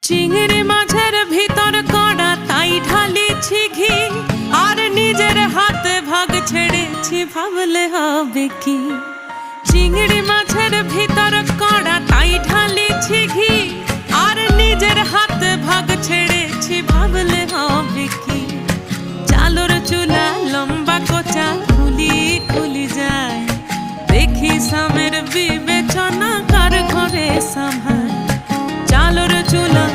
চিংড়ি মাছের ভিতর কড়া তাই ঢালিছি ঘি, আর নিজের হাতে ভাগ ছেড়েছি ভাবলে হবে কি। চিংড়ি মাছের ভিতর কড়া তাই ঢালিছি ঘি, আর নিজের হাতে ভাগ ছেড়েছি ভাবলে হবে কি। চালর চুলা লম্বা কোচা খুলি খুলি যায়, দেখি সামের বিবেচনা কার ঘরে সামায়। চালর চুলা